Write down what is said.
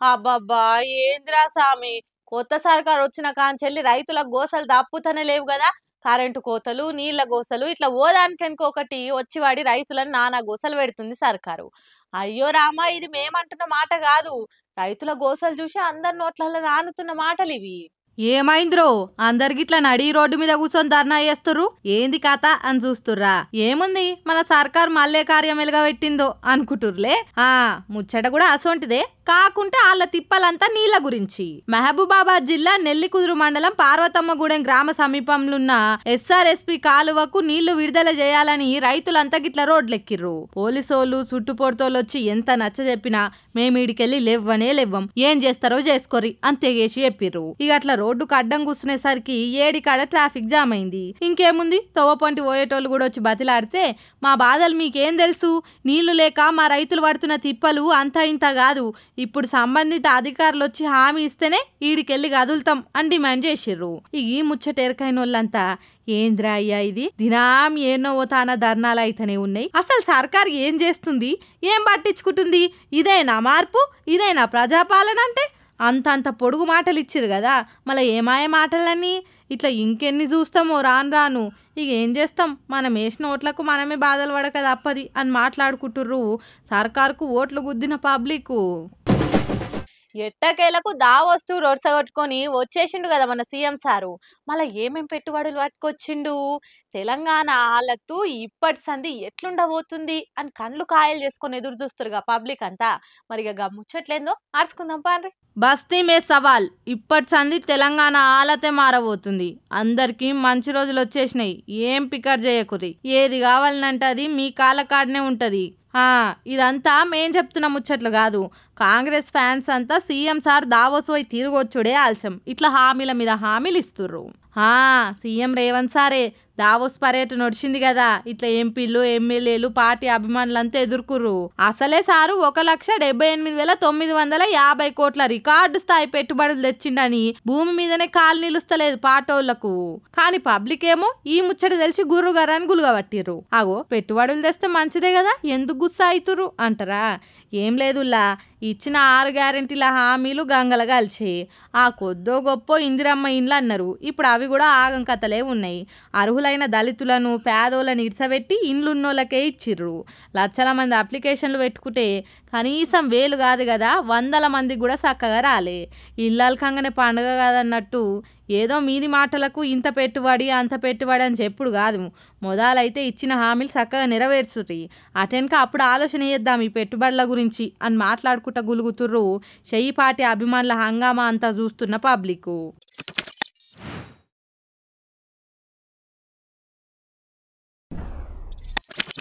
అబ్బబ్బా! ఏందిరా సామి! కొత్త సర్కార్ వచ్చిన కాంచెల్లి రైతులకు గోసలు దప్పుతనే లేవు గదా! కరెంటు కోతలు, నీళ్ల గోసలు ఇట్లా ఓదానికెనకొకటి వచ్చి పడి రైతులను నానా గోసలు పెడుతుంది సర్కారు. అయ్యో రామా! ఇది మేమంటున్న మాట గాదు. రైతుల గోసలు చూసి అందరి నోట్లల్ల నానుతున్న మాటలివి. ఏమైంద్రో అందరిగిట్లా నడి రోడ్డు మీద కూర్చొని ధర్నా చేస్తుర్రు ఏంది కథ అని చూస్తుర్రా ఏముంది మన సర్కార్ మల్లె కార్యం వెలుగబెట్టిందో అనుకుంటుర్లే ముచ్చట కూడా అసొంటిదే కాకుంటే వాళ్ళ తిప్పలంతా నీళ్ల గురించి మహబూబాబాద్ జిల్లా నెల్లికుదురు మండలం పార్వతమ్మగూడెం గ్రామ సమీపంలోన్న ఎస్ఆర్ఎస్పి కాలువకు నీళ్లు విడుదల చేయాలని రైతులంతా గిట్ల రోడ్లెక్కిర్రు. పోలీసోళ్ళు చుట్టుపొడుతోళ్ళు వచ్చి ఎంత నచ్చ చెప్పినా మేమీడికెళ్ళి లేవ్వం ఏం చేస్తారో చేసుకోరి అని తెగేసి చెప్పిర్రు. ఇక అట్లా రోడ్డుకు అడ్డం కూర్చునేసరికి ఏడికాడ ట్రాఫిక్ జామ్ అయింది. ఇంకేముంది తవ్వపంటి పోయేటోళ్ళు కూడా వచ్చి బతిలాడితే మా బాధలు మీకేం తెలుసు, నీళ్లు లేక మా రైతులు పడుతున్న తిప్పలు అంతా ఇంత కాదు, ఇప్పుడు సంబంధిత అధికారులు వచ్చి హామీ ఇస్తేనే ఈడికెళ్ళి కదులుతాం అని డిమాండ్ చేసిర్రు. ఈ ముచ్చటేరకైన వాళ్ళంతా ఏంద్రా అయ్యా ఇది దినాం ఏనో తాన ధర్నాలు అయితేనే ఉన్నాయి, అసలు సర్కార్ ఏం చేస్తుంది, ఏం పట్టించుకుంటుంది, ఇదేనా మార్పు, ఇదేనా ప్రజాపాలన అంటే అంతంత పొడుగు మాటలు ఇచ్చిరు కదా, మళ్ళీ ఏమాయ మాటలన్నీ ఇట్లా ఇంకెన్ని చూస్తామో రాను రాను. ఇక ఏం చేస్తాం, మనం వేసిన ఓట్లకు మనమే బాధలు పడక తప్పది అని మాట్లాడుకుంటుర్రు సర్కార్కు ఓట్లు గుద్దిన పబ్లిక్. ఎట్టకేలకు దావొస్తూ రొడ్సగొట్టుకొని వచ్చేసిండు కదా మన సీఎం సారు. మళ్ళీ ఏమేం పెట్టుబడులు పట్టుకొచ్చిండు, తెలంగాణ ఆలత్తు ఇప్పటి సంది ఎట్లుండబోతుంది అని కండ్లు కాయలు చేసుకొని ఎదురు చూస్తురుగా పబ్లిక్ అంతా. మరి ఇక ముచ్చట్లేందో ఆర్చుకుందాం పాన్రి. బస్తీ మే సవాల్ ఇప్పటి సంది తెలంగాణ ఆలతే మారబోతుంది. అందరికీ మంచి రోజులు వచ్చేసినాయి, ఏం పికర్ చేయకురి, ఏది కావాలనంటే అది మీ కాళ్ళ కాడనే ఉంటది. ఇదంతా మేం చెప్తున్న ముచ్చట్లు కాదు, కాంగ్రెస్ ఫ్యాన్స్ అంతా సీఎం సార్ దావోస్ పోయి తిరగొచ్చుడే ఆల్చం ఇట్లా హామీల మీద హామీలు ఇస్తుర్రు. సీఎం రేవంత్ సారే దావోస్ పర్యటన నడిచింది కదా, ఇట్లా ఎంపీలు ఎమ్మెల్యేలు పార్టీ అభిమానులంతా ఎదుర్కొర్రు. అసలే సారు 1,78,950 కోట్ల రికార్డు స్థాయి పెట్టుబడులు తెచ్చిండని భూమి మీదనే కాలు నిలుస్తలేదు పాటోళ్లకు. కానీ పబ్లిక్ ఏమో ఈ ముచ్చట తెలిసి గుర్రుగారని గులుగబట్టిర్రు. పెట్టుబడులు తెస్తే మంచిదే కదా, ఎందుకు గుస్సా అవుతుర్రు అంటారా? ఏం లేదులా, ఇచ్చిన 6 గ్యారెంటీల హామీలు గంగల కలిసి ఆ కొద్దో గొప్ప ఇందిరమ్మ ఇండ్లు అన్నారు, ఇప్పుడు అవి కూడా ఆగం కథలే ఉన్నాయి. అర్హులైన దళితులను పేదోళ్ళని ఇడ్సబెట్టి ఇండ్లున్నోళ్ళకే ఇచ్చిర్రు. లక్షల మంది అప్లికేషన్లు పెట్టుకుంటే కనీసం 1000 కాదు కదా 100 మందికి కూడా చక్కగా రాలే. ఇల్లల్కంగానే పండుగ కాదన్నట్టు ఏదో మీది మాటలకు ఇంత పెట్టుబడి అంత పెట్టుబడి అని చెప్పుడు కాదు, మొదలైతే ఇచ్చిన హామీలు చక్కగా నెరవేర్చుర్రి, అటెన్క అప్పుడు ఆలోచన చేద్దాం ఈ పెట్టుబడుల గురించి అని మాట్లాడుకుంటా గులుగుతుర్రు చెయ్యి పార్టీ అభిమానుల హంగామా అంతా చూస్తున్న పబ్లిక్.